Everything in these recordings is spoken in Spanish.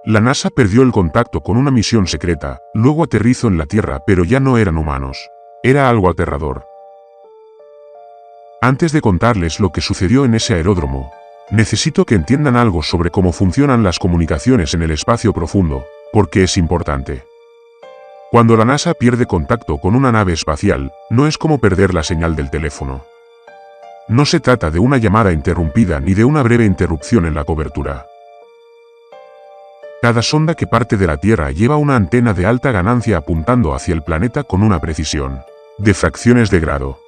La NASA perdió el contacto con una misión secreta, luego aterrizó en la Tierra, pero ya no eran humanos. Era algo aterrador. Antes de contarles lo que sucedió en ese aeródromo, necesito que entiendan algo sobre cómo funcionan las comunicaciones en el espacio profundo, porque es importante. Cuando la NASA pierde contacto con una nave espacial, no es como perder la señal del teléfono. No se trata de una llamada interrumpida ni de una breve interrupción en la cobertura. Cada sonda que parte de la Tierra lleva una antena de alta ganancia apuntando hacia el planeta con una precisión de fracciones de grado.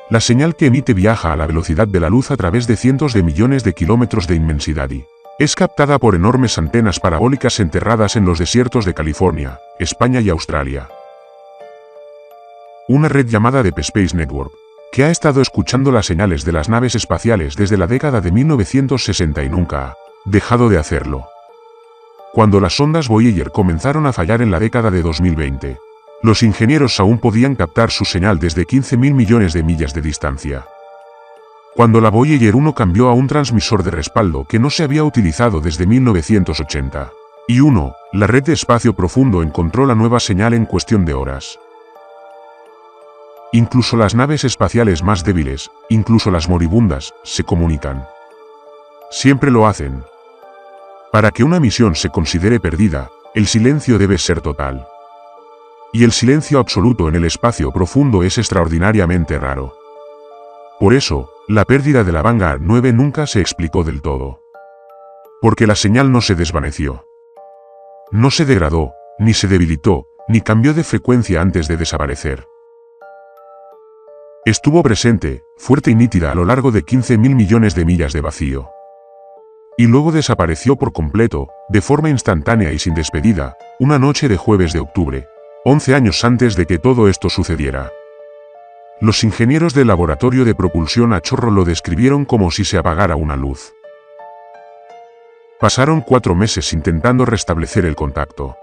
La señal que emite viaja a la velocidad de la luz a través de cientos de millones de kilómetros de inmensidad y es captada por enormes antenas parabólicas enterradas en los desiertos de California, España y Australia. Una red llamada Deep Space Network, que ha estado escuchando las señales de las naves espaciales desde la década de 1960 y nunca ha dejado de hacerlo. Cuando las sondas Voyager comenzaron a fallar en la década de 2020, los ingenieros aún podían captar su señal desde 15.000 millones de millas de distancia. Cuando la Voyager 1 cambió a un transmisor de respaldo que no se había utilizado desde 1981, la red de espacio profundo encontró la nueva señal en cuestión de horas. Incluso las naves espaciales más débiles, incluso las moribundas, se comunican. Siempre lo hacen. Para que una misión se considere perdida, el silencio debe ser total. Y el silencio absoluto en el espacio profundo es extraordinariamente raro. Por eso, la pérdida de la Vanguard 9 nunca se explicó del todo. Porque la señal no se desvaneció. No se degradó, ni se debilitó, ni cambió de frecuencia antes de desaparecer. Estuvo presente, fuerte y nítida a lo largo de 15.000 millones de millas de vacío. Y luego desapareció por completo, de forma instantánea y sin despedida, una noche de jueves de octubre, 11 años antes de que todo esto sucediera. Los ingenieros del laboratorio de propulsión a chorro lo describieron como si se apagara una luz. Pasaron 4 meses intentando restablecer el contacto.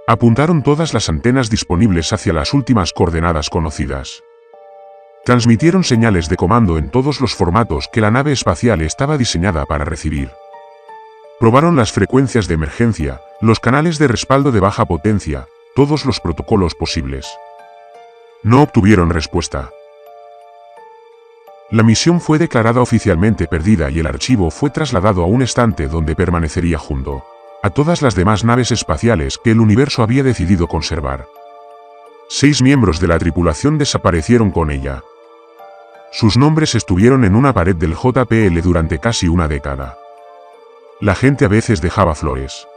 Apuntaron todas las antenas disponibles hacia las últimas coordenadas conocidas. Transmitieron señales de comando en todos los formatos que la nave espacial estaba diseñada para recibir. Probaron las frecuencias de emergencia, los canales de respaldo de baja potencia, todos los protocolos posibles. No obtuvieron respuesta. La misión fue declarada oficialmente perdida y el archivo fue trasladado a un estante donde permanecería junto a todas las demás naves espaciales que el universo había decidido conservar. 6 miembros de la tripulación desaparecieron con ella. Sus nombres estuvieron en una pared del JPL durante casi una década. La gente a veces dejaba flores.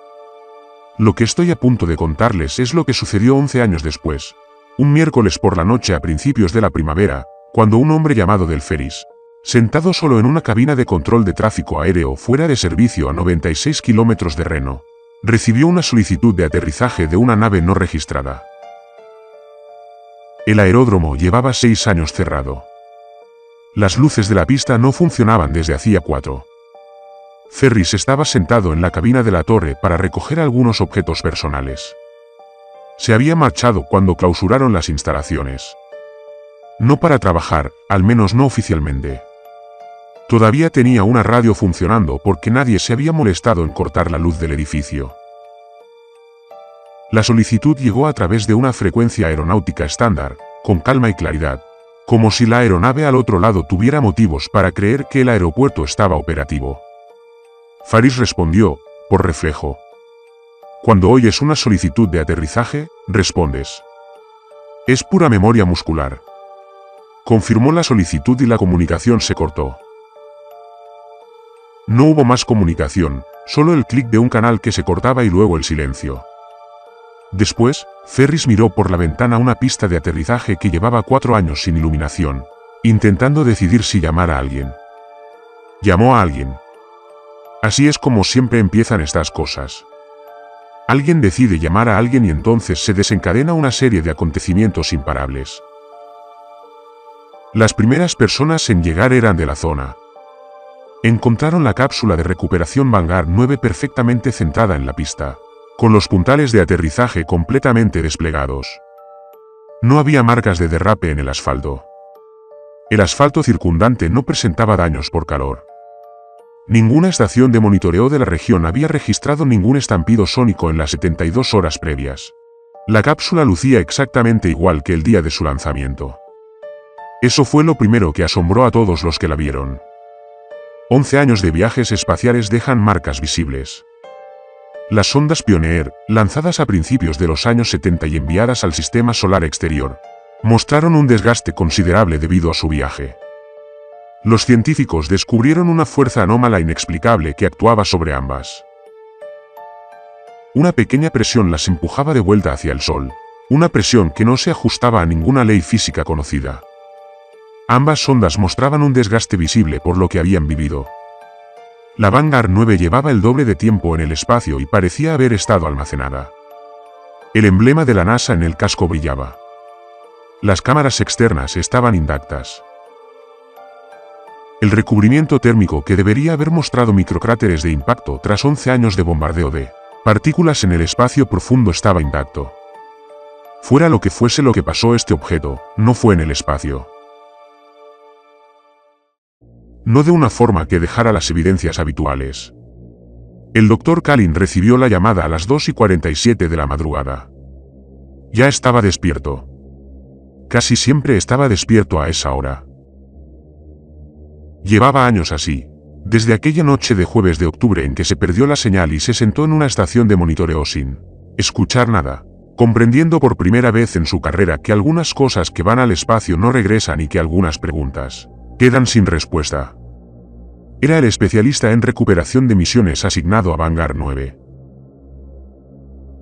Lo que estoy a punto de contarles es lo que sucedió 11 años después, un miércoles por la noche a principios de la primavera, cuando un hombre llamado Del Ferris, sentado solo en una cabina de control de tráfico aéreo fuera de servicio a 96 kilómetros de Reno, recibió una solicitud de aterrizaje de una nave no registrada. El aeródromo llevaba 6 años cerrado. Las luces de la pista no funcionaban desde hacía 4. Ferris estaba sentado en la cabina de la torre para recoger algunos objetos personales. Se había marchado cuando clausuraron las instalaciones. No para trabajar, al menos no oficialmente. Todavía tenía una radio funcionando porque nadie se había molestado en cortar la luz del edificio. La solicitud llegó a través de una frecuencia aeronáutica estándar, con calma y claridad, como si la aeronave al otro lado tuviera motivos para creer que el aeropuerto estaba operativo. Ferris respondió, por reflejo. Cuando oyes una solicitud de aterrizaje, respondes. Es pura memoria muscular. Confirmó la solicitud y la comunicación se cortó. No hubo más comunicación, solo el clic de un canal que se cortaba y luego el silencio. Después, Ferris miró por la ventana una pista de aterrizaje que llevaba 4 años sin iluminación, intentando decidir si llamar a alguien. Llamó a alguien. Así es como siempre empiezan estas cosas. Alguien decide llamar a alguien y entonces se desencadena una serie de acontecimientos imparables. Las primeras personas en llegar eran de la zona. Encontraron la cápsula de recuperación Vanguard 9 perfectamente centrada en la pista, con los puntales de aterrizaje completamente desplegados. No había marcas de derrape en el asfalto. El asfalto circundante no presentaba daños por calor. Ninguna estación de monitoreo de la región había registrado ningún estampido sónico en las 72 horas previas. La cápsula lucía exactamente igual que el día de su lanzamiento. Eso fue lo primero que asombró a todos los que la vieron. 11 años de viajes espaciales dejan marcas visibles. Las sondas Pioneer, lanzadas a principios de los años 70 y enviadas al sistema solar exterior, mostraron un desgaste considerable debido a su viaje. Los científicos descubrieron una fuerza anómala inexplicable que actuaba sobre ambas. Una pequeña presión las empujaba de vuelta hacia el Sol, una presión que no se ajustaba a ninguna ley física conocida. Ambas sondas mostraban un desgaste visible por lo que habían vivido. La Vanguard 9 llevaba el doble de tiempo en el espacio y parecía haber estado almacenada. El emblema de la NASA en el casco brillaba. Las cámaras externas estaban intactas. El recubrimiento térmico que debería haber mostrado microcráteres de impacto tras 11 años de bombardeo de partículas en el espacio profundo estaba intacto. Fuera lo que fuese lo que pasó, este objeto no fue en el espacio. No de una forma que dejara las evidencias habituales. El Dr. Kalin recibió la llamada a las 2:47 de la madrugada. Ya estaba despierto. Casi siempre estaba despierto a esa hora. Llevaba años así, desde aquella noche de jueves de octubre en que se perdió la señal y se sentó en una estación de monitoreo sin escuchar nada, comprendiendo por primera vez en su carrera que algunas cosas que van al espacio no regresan y que algunas preguntas quedan sin respuesta. Era el especialista en recuperación de misiones asignado a Vanguard 9.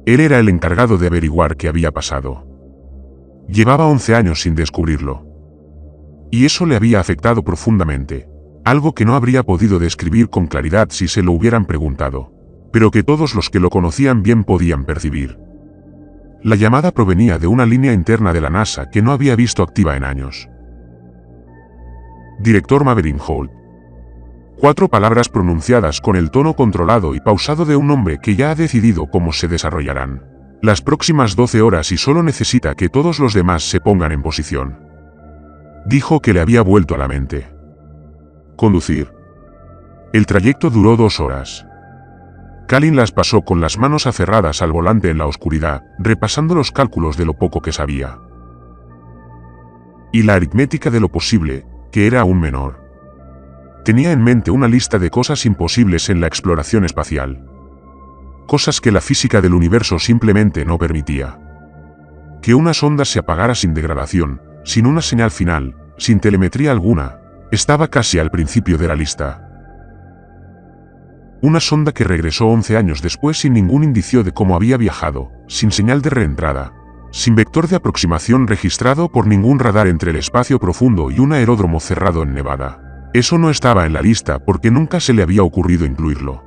Él era el encargado de averiguar qué había pasado. Llevaba 11 años sin descubrirlo. Y eso le había afectado profundamente. Algo que no habría podido describir con claridad si se lo hubieran preguntado, pero que todos los que lo conocían bien podían percibir. La llamada provenía de una línea interna de la NASA que no había visto activa en años. Director Maverick Holt. 4 palabras pronunciadas con el tono controlado y pausado de un hombre que ya ha decidido cómo se desarrollarán las próximas 12 horas y solo necesita que todos los demás se pongan en posición. Dijo que le había vuelto a la mente. Conducir. El trayecto duró 2 horas. Kalin las pasó con las manos aferradas al volante en la oscuridad, repasando los cálculos de lo poco que sabía. Y la aritmética de lo posible, que era aún menor. Tenía en mente una lista de cosas imposibles en la exploración espacial. Cosas que la física del universo simplemente no permitía. Que una sonda se apagara sin degradación, sin una señal final, sin telemetría alguna, estaba casi al principio de la lista. Una sonda que regresó 11 años después sin ningún indicio de cómo había viajado, sin señal de reentrada, sin vector de aproximación registrado por ningún radar entre el espacio profundo y un aeródromo cerrado en Nevada. Eso no estaba en la lista porque nunca se le había ocurrido incluirlo.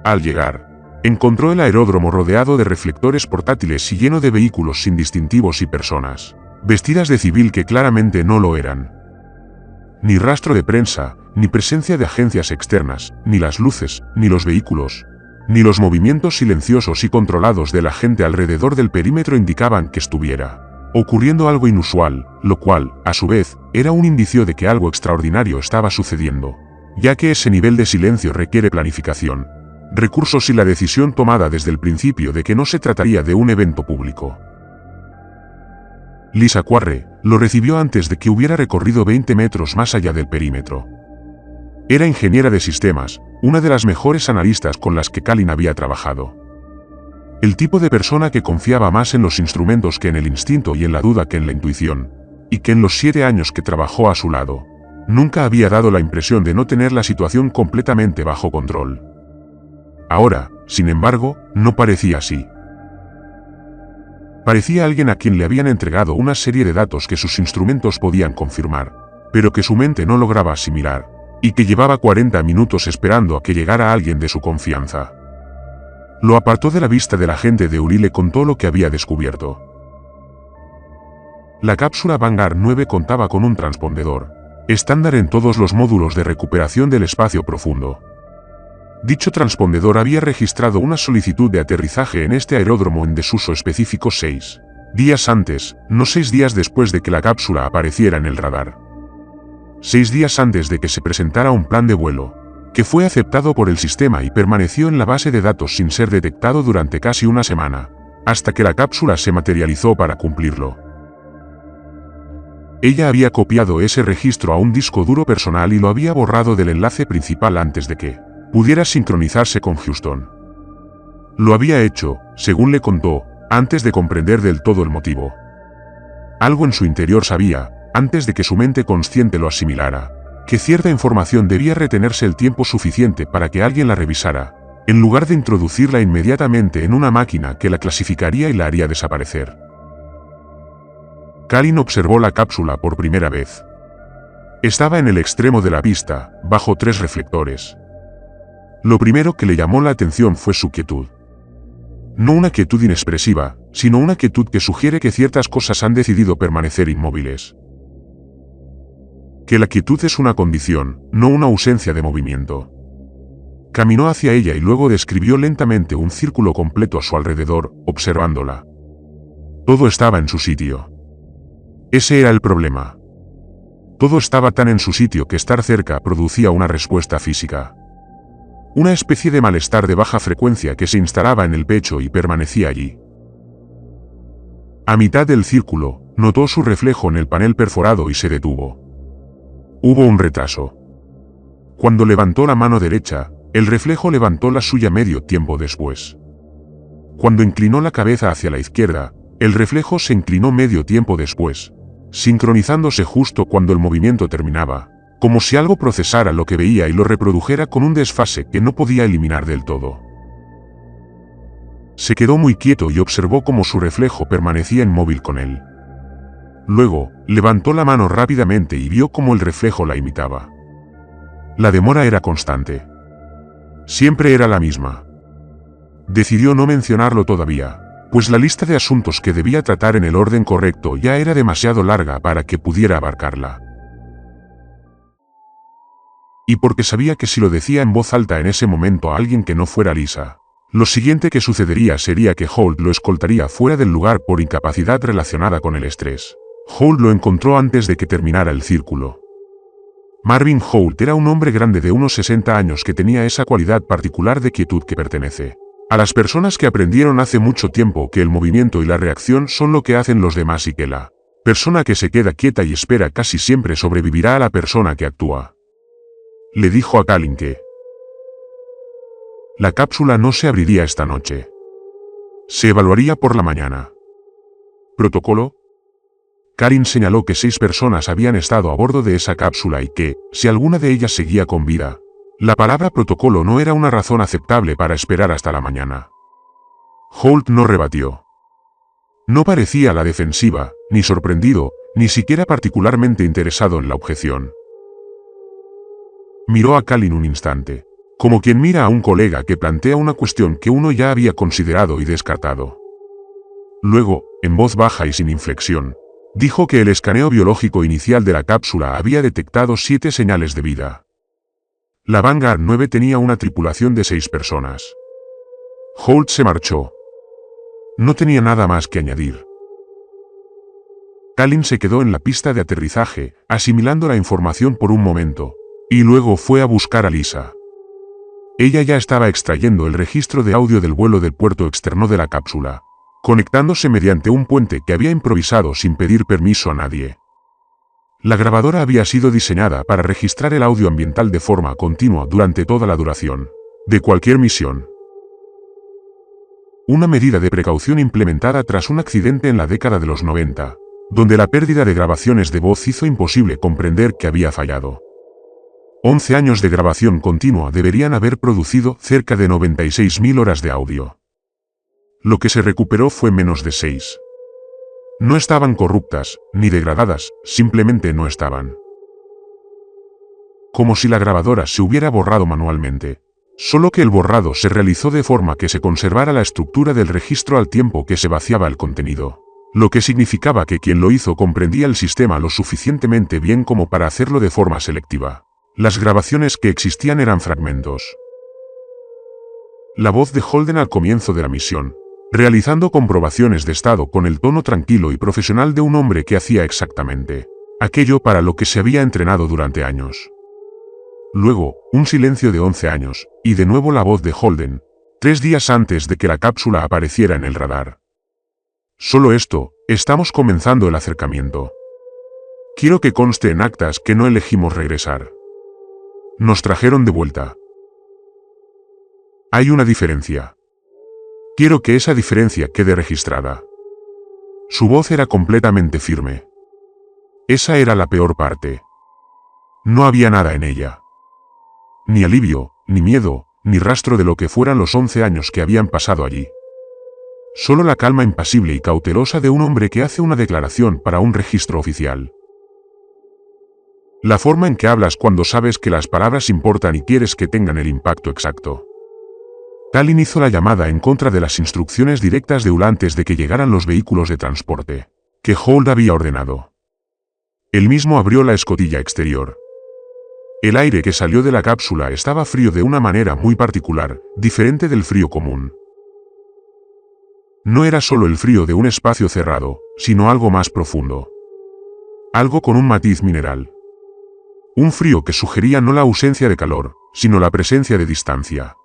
Al llegar, encontró el aeródromo rodeado de reflectores portátiles y lleno de vehículos sin distintivos y personas, vestidas de civil que claramente no lo eran. Ni rastro de prensa, ni presencia de agencias externas, ni las luces, ni los vehículos, ni los movimientos silenciosos y controlados de la gente alrededor del perímetro indicaban que estuviera ocurriendo algo inusual, lo cual, a su vez, era un indicio de que algo extraordinario estaba sucediendo, ya que ese nivel de silencio requiere planificación, recursos y la decisión tomada desde el principio de que no se trataría de un evento público. Lisa Quarry lo recibió antes de que hubiera recorrido 20 metros más allá del perímetro. Era ingeniera de sistemas, una de las mejores analistas con las que Kalin había trabajado. El tipo de persona que confiaba más en los instrumentos que en el instinto y en la duda que en la intuición, y que en los 7 años que trabajó a su lado, nunca había dado la impresión de no tener la situación completamente bajo control. Ahora, sin embargo, no parecía así. Parecía alguien a quien le habían entregado una serie de datos que sus instrumentos podían confirmar, pero que su mente no lograba asimilar, y que llevaba 40 minutos esperando a que llegara alguien de su confianza. Lo apartó de la vista de la gente de Uri y le contó lo que había descubierto. La cápsula Vanguard 9 contaba con un transpondedor, estándar en todos los módulos de recuperación del espacio profundo. Dicho transpondedor había registrado una solicitud de aterrizaje en este aeródromo en desuso específico 6 días antes, no 6 días después de que la cápsula apareciera en el radar. 6 días antes de que se presentara un plan de vuelo, que fue aceptado por el sistema y permaneció en la base de datos sin ser detectado durante casi una semana, hasta que la cápsula se materializó para cumplirlo. Ella había copiado ese registro a un disco duro personal y lo había borrado del enlace principal antes de que pudiera sincronizarse con Houston. Lo había hecho, según le contó, antes de comprender del todo el motivo. Algo en su interior sabía, antes de que su mente consciente lo asimilara, que cierta información debía retenerse el tiempo suficiente para que alguien la revisara, en lugar de introducirla inmediatamente en una máquina que la clasificaría y la haría desaparecer. Kalin observó la cápsula por primera vez. Estaba en el extremo de la pista, bajo 3 reflectores. Lo primero que le llamó la atención fue su quietud. No una quietud inexpresiva, sino una quietud que sugiere que ciertas cosas han decidido permanecer inmóviles. Que la quietud es una condición, no una ausencia de movimiento. Caminó hacia ella y luego describió lentamente un círculo completo a su alrededor, observándola. Todo estaba en su sitio. Ese era el problema. Todo estaba tan en su sitio que estar cerca producía una respuesta física. Una especie de malestar de baja frecuencia que se instalaba en el pecho y permanecía allí. A mitad del círculo, notó su reflejo en el panel perforado y se detuvo. Hubo un retraso. Cuando levantó la mano derecha, el reflejo levantó la suya medio tiempo después. Cuando inclinó la cabeza hacia la izquierda, el reflejo se inclinó medio tiempo después, sincronizándose justo cuando el movimiento terminaba, como si algo procesara lo que veía y lo reprodujera con un desfase que no podía eliminar del todo. Se quedó muy quieto y observó cómo su reflejo permanecía inmóvil con él. Luego, levantó la mano rápidamente y vio cómo el reflejo la imitaba. La demora era constante. Siempre era la misma. Decidió no mencionarlo todavía, pues la lista de asuntos que debía tratar en el orden correcto ya era demasiado larga para que pudiera abarcarla. Y porque sabía que si lo decía en voz alta en ese momento a alguien que no fuera Lisa, lo siguiente que sucedería sería que Holt lo escoltaría fuera del lugar por incapacidad relacionada con el estrés. Holt lo encontró antes de que terminara el círculo. Marvin Holt era un hombre grande de unos 60 años que tenía esa cualidad particular de quietud que pertenece a las personas que aprendieron hace mucho tiempo que el movimiento y la reacción son lo que hacen los demás y que la persona que se queda quieta y espera casi siempre sobrevivirá a la persona que actúa. Le dijo a Kalin que la cápsula no se abriría esta noche. Se evaluaría por la mañana. ¿Protocolo? Kalin señaló que 6 personas habían estado a bordo de esa cápsula y que, si alguna de ellas seguía con vida, la palabra protocolo no era una razón aceptable para esperar hasta la mañana. Holt no rebatió. No parecía a la defensiva, ni sorprendido, ni siquiera particularmente interesado en la objeción. Miró a Kalin un instante, como quien mira a un colega que plantea una cuestión que uno ya había considerado y descartado. Luego, en voz baja y sin inflexión, dijo que el escaneo biológico inicial de la cápsula había detectado 7 señales de vida. La Vanguard 9 tenía una tripulación de 6 personas. Holt se marchó. No tenía nada más que añadir. Kalin se quedó en la pista de aterrizaje, asimilando la información por un momento, y luego fue a buscar a Lisa. Ella ya estaba extrayendo el registro de audio del vuelo del puerto externo de la cápsula, conectándose mediante un puente que había improvisado sin pedir permiso a nadie. La grabadora había sido diseñada para registrar el audio ambiental de forma continua durante toda la duración de cualquier misión. Una medida de precaución implementada tras un accidente en la década de los 90, donde la pérdida de grabaciones de voz hizo imposible comprender que había fallado. 11 años de grabación continua deberían haber producido cerca de 96.000 horas de audio. Lo que se recuperó fue menos de 6. No estaban corruptas, ni degradadas, simplemente no estaban. Como si la grabadora se hubiera borrado manualmente. Solo que el borrado se realizó de forma que se conservara la estructura del registro al tiempo que se vaciaba el contenido. Lo que significaba que quien lo hizo comprendía el sistema lo suficientemente bien como para hacerlo de forma selectiva. Las grabaciones que existían eran fragmentos. La voz de Holden al comienzo de la misión, realizando comprobaciones de estado con el tono tranquilo y profesional de un hombre que hacía exactamente aquello para lo que se había entrenado durante años. Luego, un silencio de 11 años, y de nuevo la voz de Holden, 3 días antes de que la cápsula apareciera en el radar. Solo esto, estamos comenzando el acercamiento. Quiero que conste en actas que no elegimos regresar. Nos trajeron de vuelta. Hay una diferencia. Quiero que esa diferencia quede registrada. Su voz era completamente firme. Esa era la peor parte. No había nada en ella. Ni alivio, ni miedo, ni rastro de lo que fueran los 11 años que habían pasado allí. Solo la calma impasible y cautelosa de un hombre que hace una declaración para un registro oficial. La forma en que hablas cuando sabes que las palabras importan y quieres que tengan el impacto exacto. Tallinn hizo la llamada en contra de las instrucciones directas de Hull antes de que llegaran los vehículos de transporte, que Holt había ordenado. Él mismo abrió la escotilla exterior. El aire que salió de la cápsula estaba frío de una manera muy particular, diferente del frío común. No era solo el frío de un espacio cerrado, sino algo más profundo. Algo con un matiz mineral. Un frío que sugería no la ausencia de calor, sino la presencia de distancia.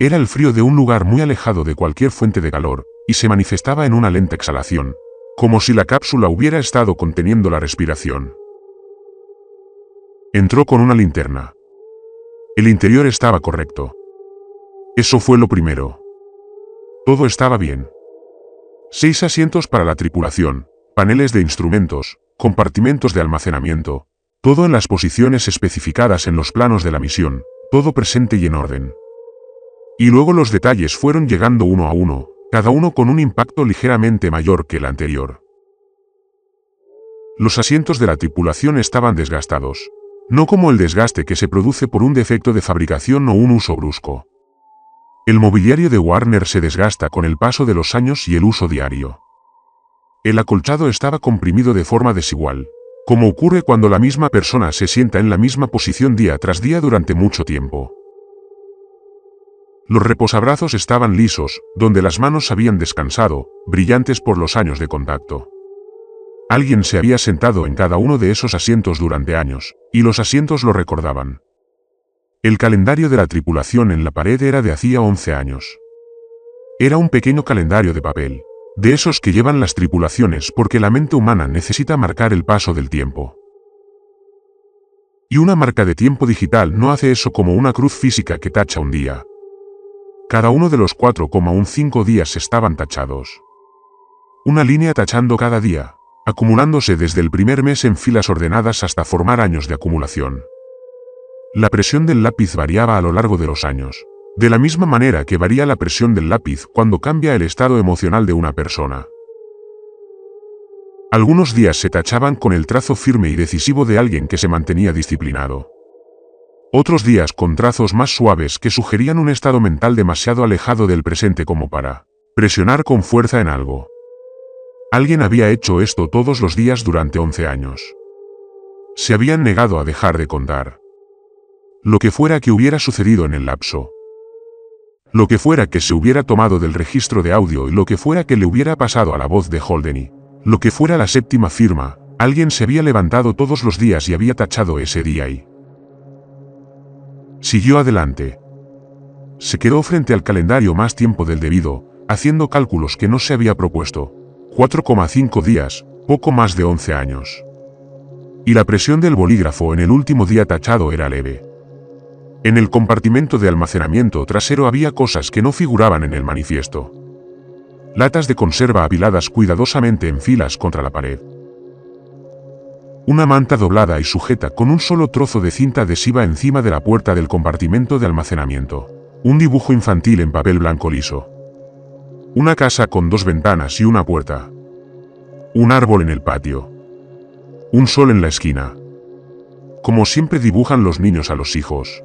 Era el frío de un lugar muy alejado de cualquier fuente de calor, y se manifestaba en una lenta exhalación, como si la cápsula hubiera estado conteniendo la respiración. Entró con una linterna. El interior estaba correcto. Eso fue lo primero. Todo estaba bien. 6 asientos para la tripulación, paneles de instrumentos, compartimentos de almacenamiento, todo en las posiciones especificadas en los planos de la misión, todo presente y en orden. Y luego los detalles fueron llegando uno a uno, cada uno con un impacto ligeramente mayor que el anterior. Los asientos de la tripulación estaban desgastados, no como el desgaste que se produce por un defecto de fabricación o un uso brusco. El mobiliario de Warner se desgasta con el paso de los años y el uso diario. El acolchado estaba comprimido de forma desigual, como ocurre cuando la misma persona se sienta en la misma posición día tras día durante mucho tiempo. Los reposabrazos estaban lisos, donde las manos habían descansado, brillantes por los años de contacto. Alguien se había sentado en cada uno de esos asientos durante años, y los asientos lo recordaban. El calendario de la tripulación en la pared era de hacía 11 años. Era un pequeño calendario de papel, de esos que llevan las tripulaciones porque la mente humana necesita marcar el paso del tiempo. Y una marca de tiempo digital no hace eso como una cruz física que tacha un día. Cada uno de los 4,15 días estaban tachados. Una línea tachando cada día, acumulándose desde el primer mes en filas ordenadas hasta formar años de acumulación. La presión del lápiz variaba a lo largo de los años, de la misma manera que varía la presión del lápiz cuando cambia el estado emocional de una persona. Algunos días se tachaban con el trazo firme y decisivo de alguien que se mantenía disciplinado. Otros días con trazos más suaves que sugerían un estado mental demasiado alejado del presente como para presionar con fuerza en algo. Alguien había hecho esto todos los días durante 11 años. Se habían negado a dejar de contar. Lo que fuera que hubiera sucedido en el lapso. Lo que fuera que se hubiera tomado del registro de audio y lo que fuera que le hubiera pasado a la voz de Holden, lo que fuera la séptima firma, alguien se había levantado todos los días y había tachado ese día y siguió adelante. Se quedó frente al calendario más tiempo del debido, haciendo cálculos que no se había propuesto. 4,5 días, poco más de 11 años. Y la presión del bolígrafo en el último día tachado era leve. En el compartimento de almacenamiento trasero había cosas que no figuraban en el manifiesto. Latas de conserva apiladas cuidadosamente en filas contra la pared. Una manta doblada y sujeta con un solo trozo de cinta adhesiva encima de la puerta del compartimento de almacenamiento. Un dibujo infantil en papel blanco liso. Una casa con 2 ventanas y una puerta. Un árbol en el patio. Un sol en la esquina. Como siempre dibujan los niños a los hijos.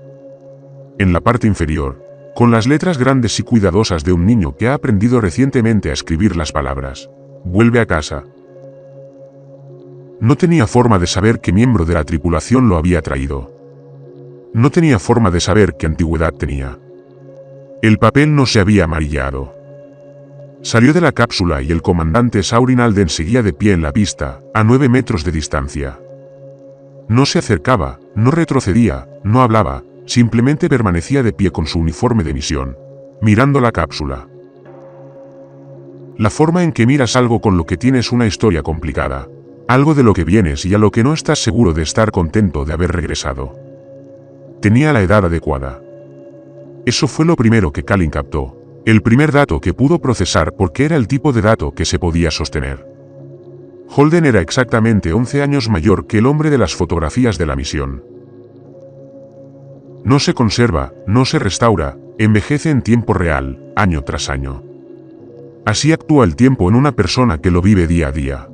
En la parte inferior, con las letras grandes y cuidadosas de un niño que ha aprendido recientemente a escribir las palabras: vuelve a casa. No tenía forma de saber qué miembro de la tripulación lo había traído. No tenía forma de saber qué antigüedad tenía. El papel no se había amarillado. Salió de la cápsula y el comandante Saurin Alden seguía de pie en la pista, a 9 metros de distancia. No se acercaba, no retrocedía, no hablaba, simplemente permanecía de pie con su uniforme de misión, mirando la cápsula. La forma en que miras algo con lo que tienes una historia complicada, algo de lo que vienes y a lo que no estás seguro de estar contento de haber regresado. Tenía la edad adecuada. Eso fue lo primero que Kalin captó. El primer dato que pudo procesar porque era el tipo de dato que se podía sostener. Holden era exactamente 11 años mayor que el hombre de las fotografías de la misión. No se conserva, no se restaura, envejece en tiempo real, año tras año. Así actúa el tiempo en una persona que lo vive día a día.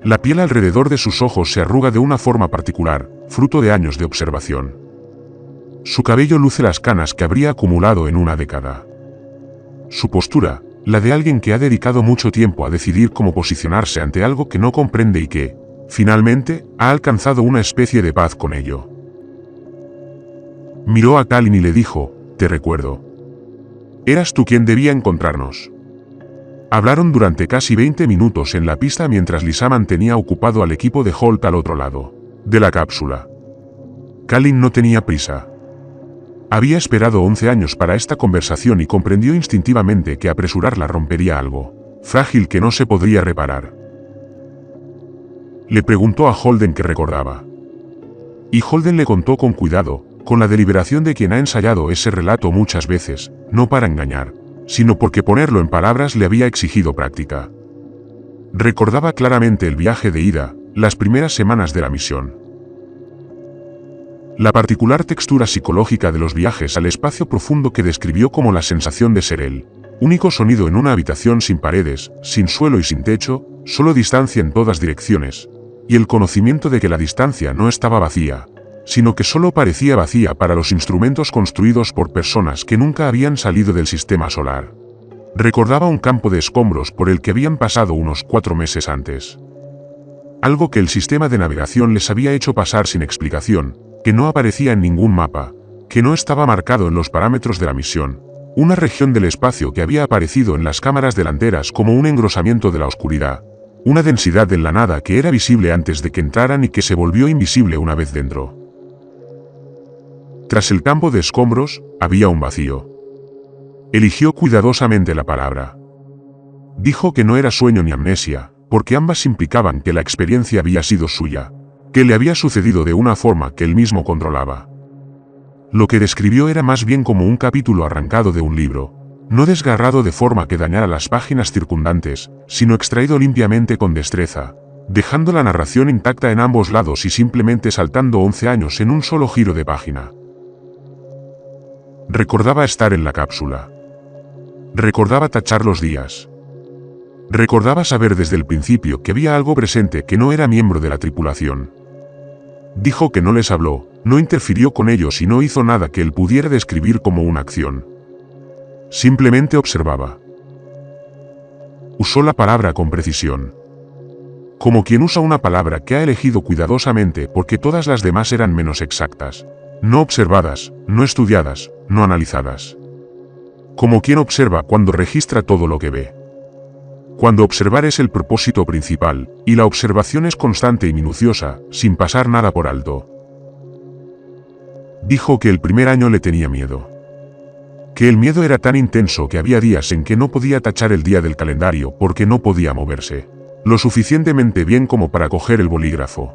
La piel alrededor de sus ojos se arruga de una forma particular, fruto de años de observación. Su cabello luce las canas que habría acumulado en una década. Su postura, la de alguien que ha dedicado mucho tiempo a decidir cómo posicionarse ante algo que no comprende y que, finalmente, ha alcanzado una especie de paz con ello. Miró a Kalin y le dijo, «Te recuerdo. Eras tú quien debía encontrarnos». Hablaron durante casi 20 minutos en la pista mientras Lisa mantenía ocupado al equipo de Holt al otro lado de la cápsula. Kalin no tenía prisa. Había esperado 11 años para esta conversación y comprendió instintivamente que apresurarla rompería algo frágil que no se podría reparar. Le preguntó a Holden qué recordaba. Y Holden le contó con cuidado, con la deliberación de quien ha ensayado ese relato muchas veces, no para engañar, sino porque ponerlo en palabras le había exigido práctica. Recordaba claramente el viaje de ida, las primeras semanas de la misión. La particular textura psicológica de los viajes al espacio profundo que describió como la sensación de ser el único sonido en una habitación sin paredes, sin suelo y sin techo, solo distancia en todas direcciones, y el conocimiento de que la distancia no estaba vacía, sino que solo parecía vacía para los instrumentos construidos por personas que nunca habían salido del sistema solar. Recordaba un campo de escombros por el que habían pasado unos 4 meses antes. Algo que el sistema de navegación les había hecho pasar sin explicación, que no aparecía en ningún mapa, que no estaba marcado en los parámetros de la misión, una región del espacio que había aparecido en las cámaras delanteras como un engrosamiento de la oscuridad, una densidad en la nada que era visible antes de que entraran y que se volvió invisible una vez dentro. Tras el campo de escombros, había un vacío. Eligió cuidadosamente la palabra. Dijo que no era sueño ni amnesia, porque ambas implicaban que la experiencia había sido suya, que le había sucedido de una forma que él mismo controlaba. Lo que describió era más bien como un capítulo arrancado de un libro, no desgarrado de forma que dañara las páginas circundantes, sino extraído limpiamente con destreza, dejando la narración intacta en ambos lados y simplemente saltando 11 años en un solo giro de página. Recordaba estar en la cápsula. Recordaba tachar los días. Recordaba saber desde el principio que había algo presente que no era miembro de la tripulación. Dijo que no les habló, no interfirió con ellos y no hizo nada que él pudiera describir como una acción. Simplemente observaba. Usó la palabra con precisión. Como quien usa una palabra que ha elegido cuidadosamente porque todas las demás eran menos exactas, no observadas, no estudiadas, no analizadas. Como quien observa cuando registra todo lo que ve. Cuando observar es el propósito principal, y la observación es constante y minuciosa, sin pasar nada por alto. Dijo que el primer año le tenía miedo. Que el miedo era tan intenso que había días en que no podía tachar el día del calendario porque no podía moverse lo suficientemente bien como para coger el bolígrafo.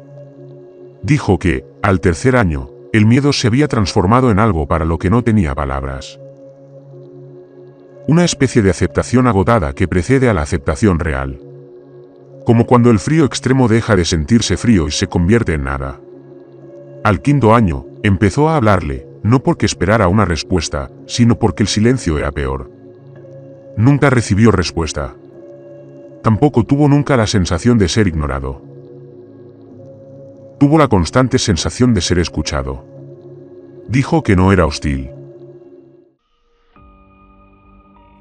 Dijo que, al tercer año, el miedo se había transformado en algo para lo que no tenía palabras. Una especie de aceptación agotada que precede a la aceptación real. Como cuando el frío extremo deja de sentirse frío y se convierte en nada. Al quinto año, empezó a hablarle, no porque esperara una respuesta, sino porque el silencio era peor. Nunca recibió respuesta. Tampoco tuvo nunca la sensación de ser ignorado. Tuvo la constante sensación de ser escuchado. Dijo que no era hostil.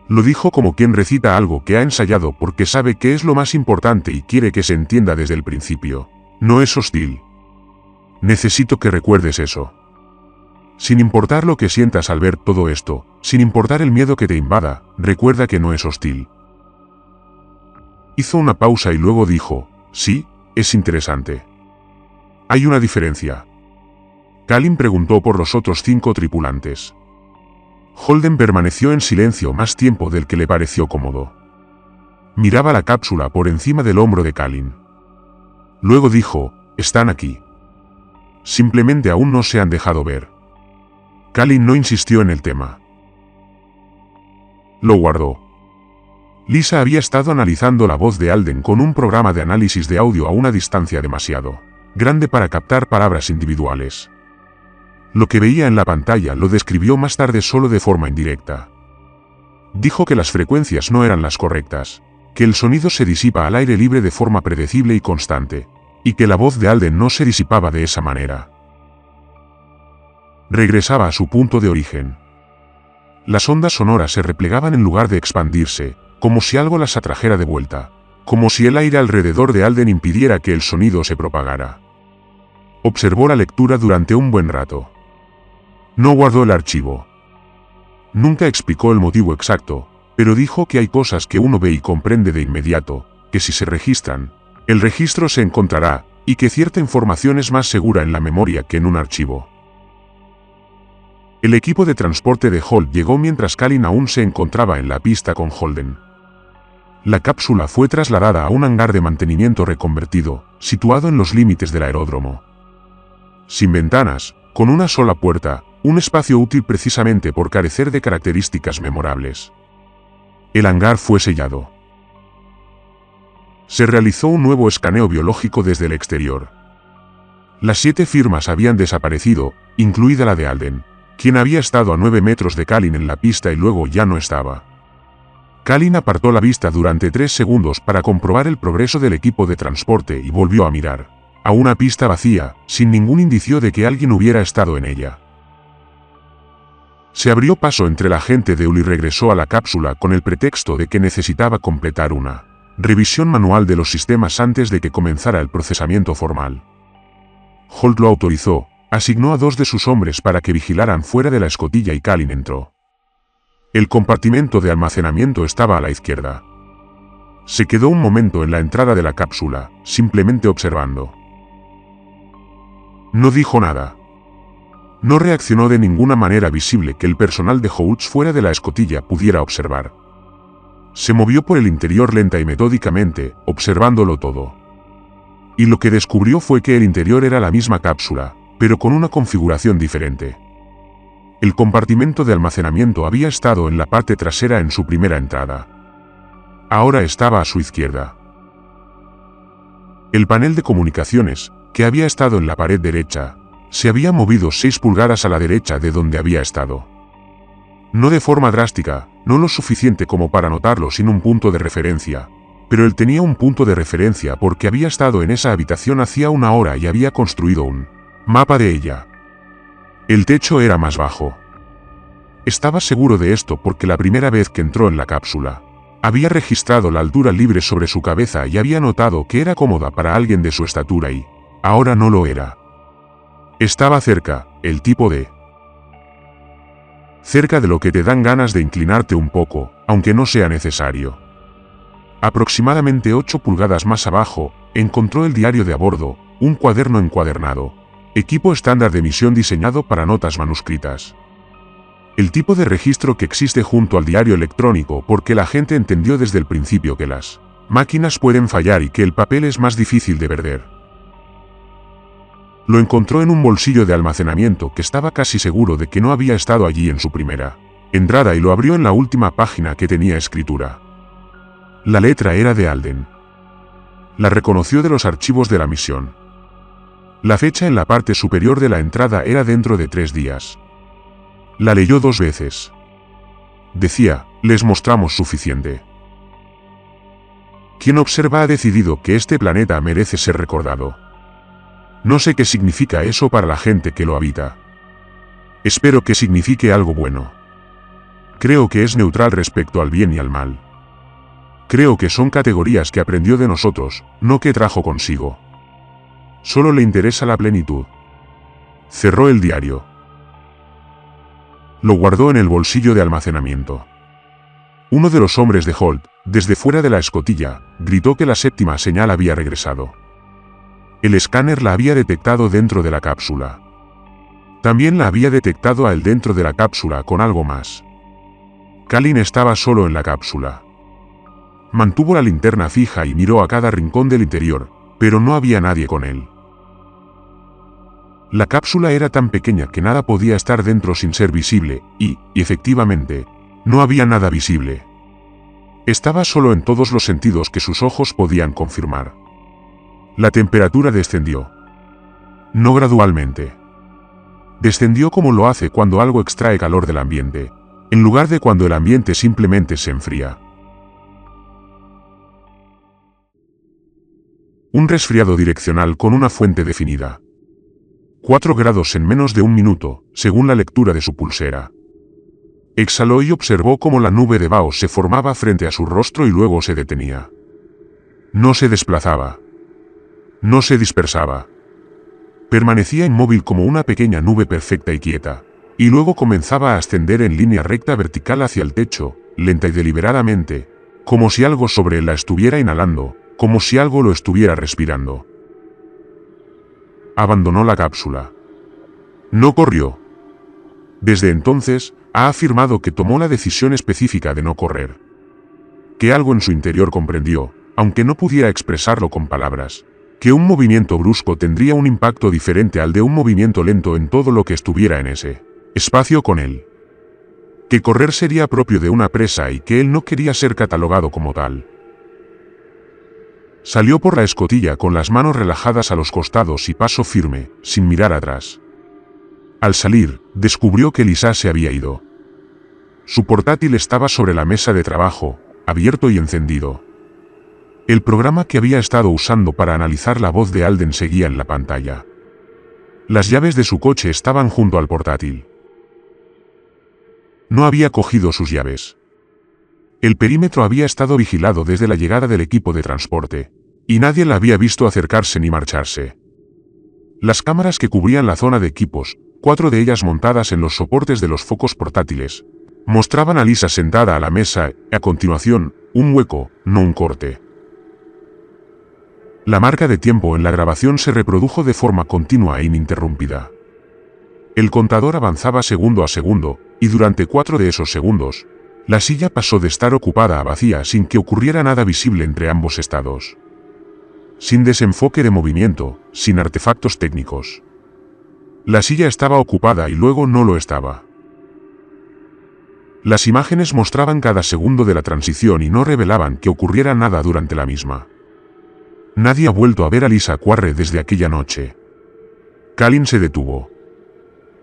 Lo dijo como quien recita algo que ha ensayado porque sabe que es lo más importante y quiere que se entienda desde el principio. No es hostil. Necesito que recuerdes eso. Sin importar lo que sientas al ver todo esto, sin importar el miedo que te invada, recuerda que no es hostil. Hizo una pausa y luego dijo, sí, es interesante. Hay una diferencia. Kalin preguntó por los otros 5 tripulantes. Holden permaneció en silencio más tiempo del que le pareció cómodo. Miraba la cápsula por encima del hombro de Kalin. Luego dijo, están aquí. Simplemente aún no se han dejado ver. Kalin no insistió en el tema. Lo guardó. Lisa había estado analizando la voz de Alden con un programa de análisis de audio a una distancia demasiado grande para captar palabras individuales. Lo que veía en la pantalla lo describió más tarde solo de forma indirecta. Dijo que las frecuencias no eran las correctas, que el sonido se disipa al aire libre de forma predecible y constante, y que la voz de Alden no se disipaba de esa manera. Regresaba a su punto de origen. Las ondas sonoras se replegaban en lugar de expandirse, como si algo las atrajera de vuelta, como si el aire alrededor de Alden impidiera que el sonido se propagara. Observó la lectura durante un buen rato. No guardó el archivo. Nunca explicó el motivo exacto, pero dijo que hay cosas que uno ve y comprende de inmediato, que si se registran, el registro se encontrará, y que cierta información es más segura en la memoria que en un archivo. El equipo de transporte de Holt llegó mientras Kalin aún se encontraba en la pista con Holden. La cápsula fue trasladada a un hangar de mantenimiento reconvertido, situado en los límites del aeródromo. Sin ventanas, con una sola puerta, un espacio útil precisamente por carecer de características memorables. El hangar fue sellado. Se realizó un nuevo escaneo biológico desde el exterior. Las 7 firmas habían desaparecido, incluida la de Alden, quien había estado a 9 metros de Kalin en la pista y luego ya no estaba. Kalin apartó la vista durante 3 segundos para comprobar el progreso del equipo de transporte y volvió a mirar a una pista vacía, sin ningún indicio de que alguien hubiera estado en ella. Se abrió paso entre la gente de UL y regresó a la cápsula con el pretexto de que necesitaba completar una revisión manual de los sistemas antes de que comenzara el procesamiento formal. Holt lo autorizó, asignó a 2 de sus hombres para que vigilaran fuera de la escotilla y Kalin entró. El compartimento de almacenamiento estaba a la izquierda. Se quedó un momento en la entrada de la cápsula, simplemente observando. No dijo nada. No reaccionó de ninguna manera visible que el personal de Houts fuera de la escotilla pudiera observar. Se movió por el interior lenta y metódicamente, observándolo todo. Y lo que descubrió fue que el interior era la misma cápsula, pero con una configuración diferente. El compartimento de almacenamiento había estado en la parte trasera en su primera entrada. Ahora estaba a su izquierda. El panel de comunicaciones, que había estado en la pared derecha, se había movido 6 pulgadas a la derecha de donde había estado. No de forma drástica, no lo suficiente como para notarlo sin un punto de referencia, pero él tenía un punto de referencia porque había estado en esa habitación hacía una hora y había construido un mapa de ella. El techo era más bajo. Estaba seguro de esto porque la primera vez que entró en la cápsula, había registrado la altura libre sobre su cabeza y había notado que era cómoda para alguien de su estatura y ahora no lo era. Estaba cerca, el tipo de... cerca de lo que te dan ganas de inclinarte un poco, aunque no sea necesario. Aproximadamente 8 pulgadas más abajo, encontró el diario de a bordo, un cuaderno encuadernado. Equipo estándar de misión diseñado para notas manuscritas. El tipo de registro que existe junto al diario electrónico porque la gente entendió desde el principio que las máquinas pueden fallar y que el papel es más difícil de perder. Lo encontró en un bolsillo de almacenamiento que estaba casi seguro de que no había estado allí en su primera entrada y lo abrió en la última página que tenía escritura. La letra era de Alden. La reconoció de los archivos de la misión. La fecha en la parte superior de la entrada era dentro de 3 días. La leyó 2 veces. Decía, les mostramos suficiente. Quien observa ha decidido que este planeta merece ser recordado. No sé qué significa eso para la gente que lo habita. Espero que signifique algo bueno. Creo que es neutral respecto al bien y al mal. Creo que son categorías que aprendió de nosotros, no que trajo consigo. Solo le interesa la plenitud. Cerró el diario. Lo guardó en el bolsillo de almacenamiento. Uno de los hombres de Holt, desde fuera de la escotilla, gritó que la séptima señal había regresado. El escáner la había detectado dentro de la cápsula. También la había detectado a él dentro de la cápsula con algo más. Kalin estaba solo en la cápsula. Mantuvo la linterna fija y miró a cada rincón del interior, pero no había nadie con él. La cápsula era tan pequeña que nada podía estar dentro sin ser visible, y, efectivamente, no había nada visible. Estaba solo en todos los sentidos que sus ojos podían confirmar. La temperatura descendió. No gradualmente. Descendió como lo hace cuando algo extrae calor del ambiente, en lugar de cuando el ambiente simplemente se enfría. Un resfriado direccional con una fuente definida. 4 grados en menos de un minuto, según la lectura de su pulsera. Exhaló y observó cómo la nube de vaho se formaba frente a su rostro y luego se detenía. No se desplazaba. No se dispersaba. Permanecía inmóvil como una pequeña nube perfecta y quieta, y luego comenzaba a ascender en línea recta vertical hacia el techo, lenta y deliberadamente, como si algo sobre él la estuviera inhalando, como si algo lo estuviera respirando. Abandonó la cápsula. No corrió. Desde entonces, ha afirmado que tomó la decisión específica de no correr. Que algo en su interior comprendió, aunque no pudiera expresarlo con palabras, que un movimiento brusco tendría un impacto diferente al de un movimiento lento en todo lo que estuviera en ese espacio con él. Que correr sería propio de una presa y que él no quería ser catalogado como tal. Salió por la escotilla con las manos relajadas a los costados y paso firme, sin mirar atrás. Al salir, descubrió que Lisa se había ido. Su portátil estaba sobre la mesa de trabajo, abierto y encendido. El programa que había estado usando para analizar la voz de Alden seguía en la pantalla. Las llaves de su coche estaban junto al portátil. No había cogido sus llaves. El perímetro había estado vigilado desde la llegada del equipo de transporte, y nadie la había visto acercarse ni marcharse. Las cámaras que cubrían la zona de equipos, 4 de ellas montadas en los soportes de los focos portátiles, mostraban a Lisa sentada a la mesa y, a continuación, un hueco, no un corte. La marca de tiempo en la grabación se reprodujo de forma continua e ininterrumpida. El contador avanzaba segundo a segundo, y durante 4 de esos segundos, la silla pasó de estar ocupada a vacía sin que ocurriera nada visible entre ambos estados. Sin desenfoque de movimiento, sin artefactos técnicos. La silla estaba ocupada y luego no lo estaba. Las imágenes mostraban cada segundo de la transición y no revelaban que ocurriera nada durante la misma. Nadie ha vuelto a ver a Lisa Quarry desde aquella noche. Kalin se detuvo.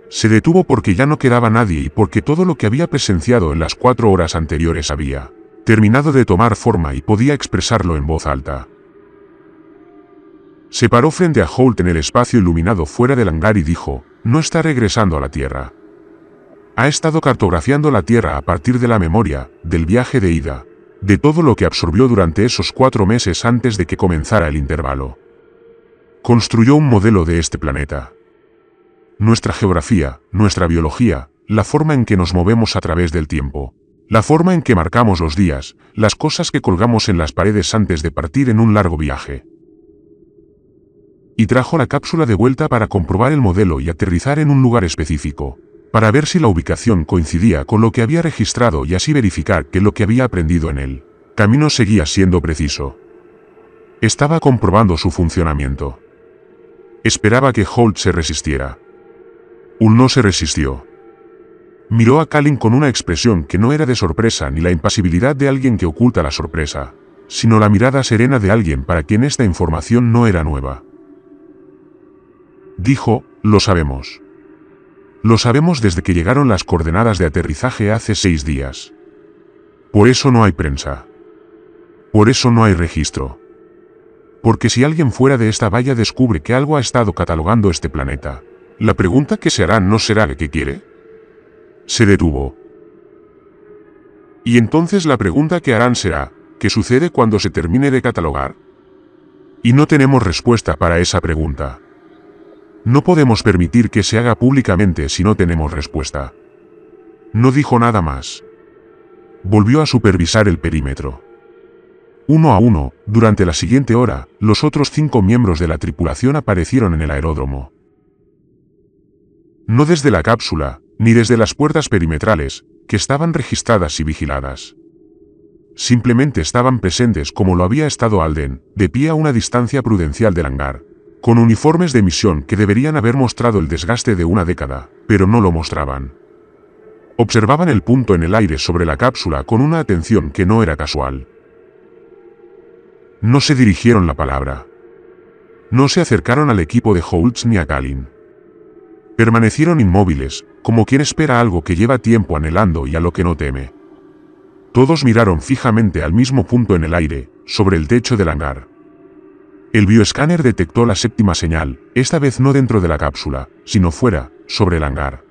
Se detuvo porque ya no quedaba nadie y porque todo lo que había presenciado en las 4 horas anteriores había terminado de tomar forma y podía expresarlo en voz alta. Se paró frente a Holt en el espacio iluminado fuera del hangar y dijo, no está regresando a la Tierra. Ha estado cartografiando la Tierra a partir de la memoria, del viaje de ida, de todo lo que absorbió durante esos 4 meses antes de que comenzara el intervalo. Construyó un modelo de este planeta. Nuestra geografía, nuestra biología, la forma en que nos movemos a través del tiempo, la forma en que marcamos los días, las cosas que colgamos en las paredes antes de partir en un largo viaje. Y trajo la cápsula de vuelta para comprobar el modelo y aterrizar en un lugar específico, para ver si la ubicación coincidía con lo que había registrado y así verificar que lo que había aprendido en el camino seguía siendo preciso. Estaba comprobando su funcionamiento. Esperaba que Holt se resistiera. Hull no se resistió. Miró a Kalin con una expresión que no era de sorpresa ni la impasibilidad de alguien que oculta la sorpresa, sino la mirada serena de alguien para quien esta información no era nueva. Dijo, lo sabemos. Lo sabemos desde que llegaron las coordenadas de aterrizaje hace 6 días. Por eso no hay prensa. Por eso no hay registro. Porque si alguien fuera de esta valla descubre que algo ha estado catalogando este planeta, la pregunta que se hará no será ¿qué quiere? Se detuvo. Y entonces la pregunta que harán será, ¿qué sucede cuando se termine de catalogar? Y no tenemos respuesta para esa pregunta. No podemos permitir que se haga públicamente si no tenemos respuesta. No dijo nada más. Volvió a supervisar el perímetro. Uno a uno, durante la siguiente hora, los otros 5 miembros de la tripulación aparecieron en el aeródromo. No desde la cápsula, ni desde las puertas perimetrales, que estaban registradas y vigiladas. Simplemente estaban presentes como lo había estado Alden, de pie a una distancia prudencial del hangar, con uniformes de misión que deberían haber mostrado el desgaste de una década, pero no lo mostraban. Observaban el punto en el aire sobre la cápsula con una atención que no era casual. No se dirigieron la palabra. No se acercaron al equipo de Holtz ni a Kalin. Permanecieron inmóviles, como quien espera algo que lleva tiempo anhelando y a lo que no teme. Todos miraron fijamente al mismo punto en el aire, sobre el techo del hangar. El bioescáner detectó la 7ª señal, esta vez no dentro de la cápsula, sino fuera, sobre el hangar.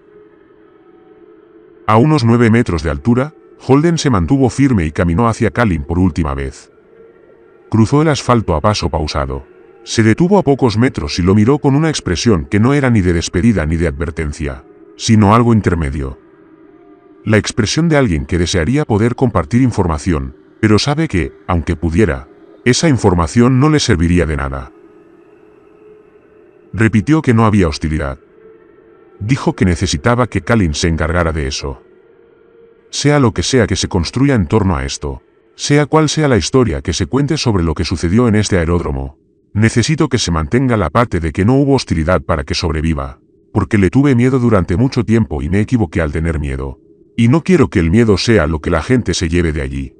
A unos 9 metros de altura, Holden se mantuvo firme y caminó hacia Kalin por última vez. Cruzó el asfalto a paso pausado. Se detuvo a pocos metros y lo miró con una expresión que no era ni de despedida ni de advertencia, sino algo intermedio. La expresión de alguien que desearía poder compartir información, pero sabe que, aunque pudiera, esa información no le serviría de nada. Repitió que no había hostilidad. Dijo que necesitaba que Kalin se encargara de eso. Sea lo que sea que se construya en torno a esto, sea cual sea la historia que se cuente sobre lo que sucedió en este aeródromo, necesito que se mantenga la parte de que no hubo hostilidad para que sobreviva, porque le tuve miedo durante mucho tiempo y me equivoqué al tener miedo. Y no quiero que el miedo sea lo que la gente se lleve de allí.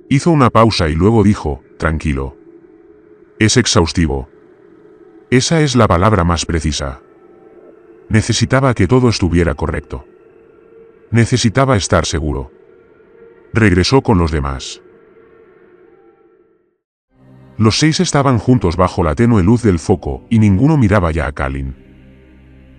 Hizo una pausa y luego dijo, tranquilo. Es exhaustivo. Esa es la palabra más precisa. Necesitaba que todo estuviera correcto. Necesitaba estar seguro. Regresó con los demás. Los 6 estaban juntos bajo la tenue luz del foco y ninguno miraba ya a Kalin.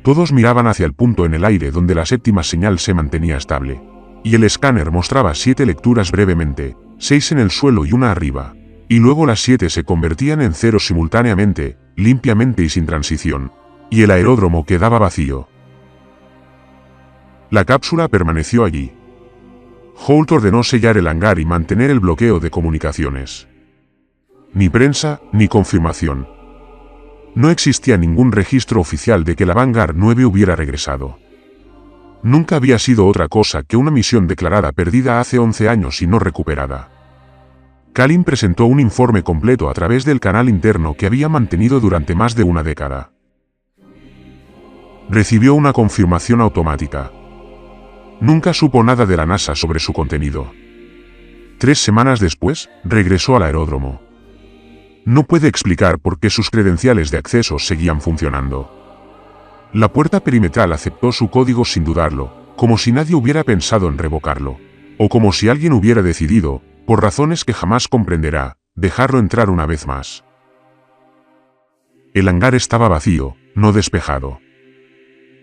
Todos miraban hacia el punto en el aire donde la 7ª señal se mantenía estable. Y el escáner mostraba 7 lecturas brevemente, 6 en el suelo y una arriba. Y luego las 7 se convertían en 0 simultáneamente, limpiamente y sin transición. Y el aeródromo quedaba vacío. La cápsula permaneció allí. Holt ordenó sellar el hangar y mantener el bloqueo de comunicaciones. Ni prensa, ni confirmación. No existía ningún registro oficial de que la Vanguard 9 hubiera regresado. Nunca había sido otra cosa que una misión declarada perdida hace 11 años y no recuperada. Kalin presentó un informe completo a través del canal interno que había mantenido durante más de una década. Recibió una confirmación automática. Nunca supo nada de la NASA sobre su contenido. 3 semanas después, regresó al aeródromo. No puede explicar por qué sus credenciales de acceso seguían funcionando. La puerta perimetral aceptó su código sin dudarlo, como si nadie hubiera pensado en revocarlo, o como si alguien hubiera decidido, por razones que jamás comprenderá, dejarlo entrar una vez más. El hangar estaba vacío, no despejado.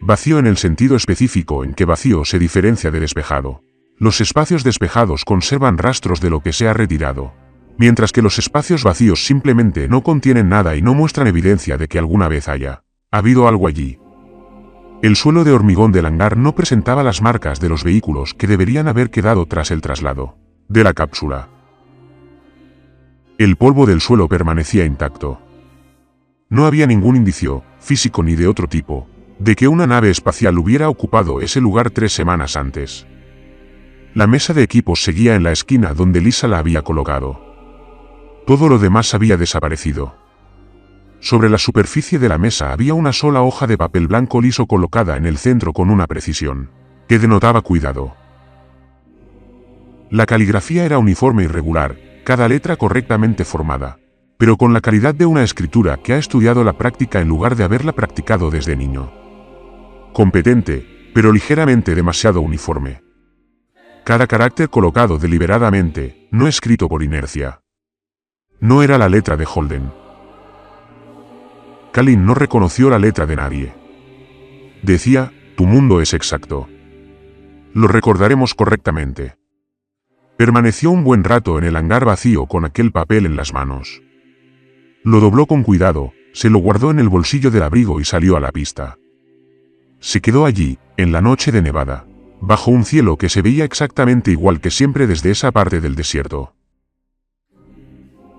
Vacío en el sentido específico en que vacío se diferencia de despejado. Los espacios despejados conservan rastros de lo que se ha retirado, mientras que los espacios vacíos simplemente no contienen nada y no muestran evidencia de que alguna vez haya habido algo allí. El suelo de hormigón del hangar no presentaba las marcas de los vehículos que deberían haber quedado tras el traslado de la cápsula. El polvo del suelo permanecía intacto. No había ningún indicio, físico ni de otro tipo, de que una nave espacial hubiera ocupado ese lugar 3 semanas antes. La mesa de equipos seguía en la esquina donde Lisa la había colocado. Todo lo demás había desaparecido. Sobre la superficie de la mesa había una sola hoja de papel blanco liso colocada en el centro con una precisión que denotaba cuidado. La caligrafía era uniforme y regular, cada letra correctamente formada, pero con la calidad de una escritura que ha estudiado la práctica en lugar de haberla practicado desde niño. Competente, pero ligeramente demasiado uniforme. Cada carácter colocado deliberadamente, no escrito por inercia. No era la letra de Holden. Kalin no reconoció la letra de nadie. Decía, tu mundo es exacto. Lo recordaremos correctamente. Permaneció un buen rato en el hangar vacío con aquel papel en las manos. Lo dobló con cuidado, se lo guardó en el bolsillo del abrigo y salió a la pista. Se quedó allí, en la noche de nevada, bajo un cielo que se veía exactamente igual que siempre desde esa parte del desierto.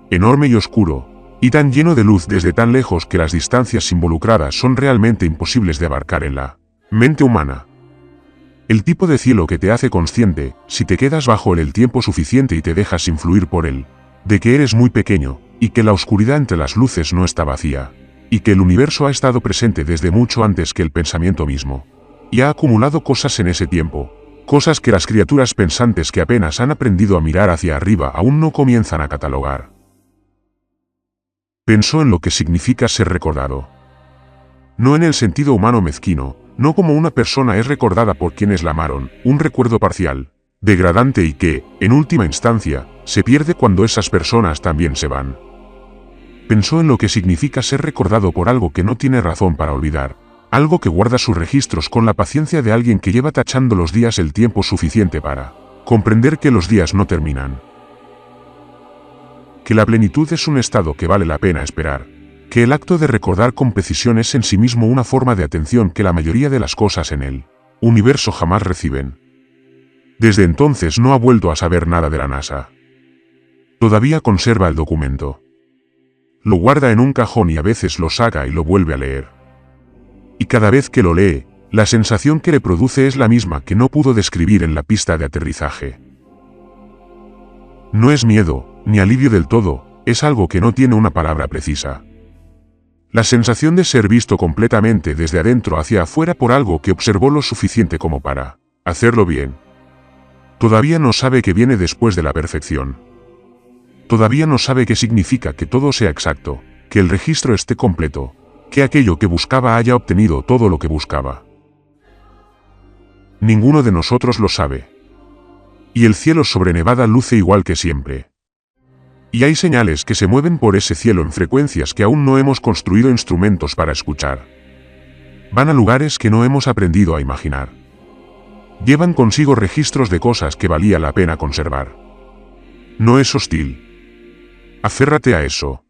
Enorme y oscuro, y tan lleno de luz desde tan lejos que las distancias involucradas son realmente imposibles de abarcar en la mente humana. El tipo de cielo que te hace consciente, si te quedas bajo él el tiempo suficiente y te dejas influir por él, de que eres muy pequeño, y que la oscuridad entre las luces no está vacía, y que el universo ha estado presente desde mucho antes que el pensamiento mismo, y ha acumulado cosas en ese tiempo, cosas que las criaturas pensantes que apenas han aprendido a mirar hacia arriba aún no comienzan a catalogar. Pensó en lo que significa ser recordado. No en el sentido humano mezquino, no como una persona es recordada por quienes la amaron, un recuerdo parcial, degradante y que, en última instancia, se pierde cuando esas personas también se van. Pensó en lo que significa ser recordado por algo que no tiene razón para olvidar, algo que guarda sus registros con la paciencia de alguien que lleva tachando los días el tiempo suficiente para comprender que los días no terminan. Que la plenitud es un estado que vale la pena esperar, que el acto de recordar con precisión es en sí mismo una forma de atención que la mayoría de las cosas en el universo jamás reciben. Desde entonces no ha vuelto a saber nada de la NASA. Todavía conserva el documento. Lo guarda en un cajón y a veces lo saca y lo vuelve a leer. Y cada vez que lo lee, la sensación que le produce es la misma que no pudo describir en la pista de aterrizaje. No es miedo, ni alivio del todo, es algo que no tiene una palabra precisa. La sensación de ser visto completamente desde adentro hacia afuera por algo que observó lo suficiente como para hacerlo bien. Todavía no sabe qué viene después de la perfección. Todavía no sabe qué significa que todo sea exacto, que el registro esté completo, que aquello que buscaba haya obtenido todo lo que buscaba. Ninguno de nosotros lo sabe. Y el cielo sobre Nevada luce igual que siempre. Y hay señales que se mueven por ese cielo en frecuencias que aún no hemos construido instrumentos para escuchar. Van a lugares que no hemos aprendido a imaginar. Llevan consigo registros de cosas que valía la pena conservar. No es hostil. Aférrate a eso.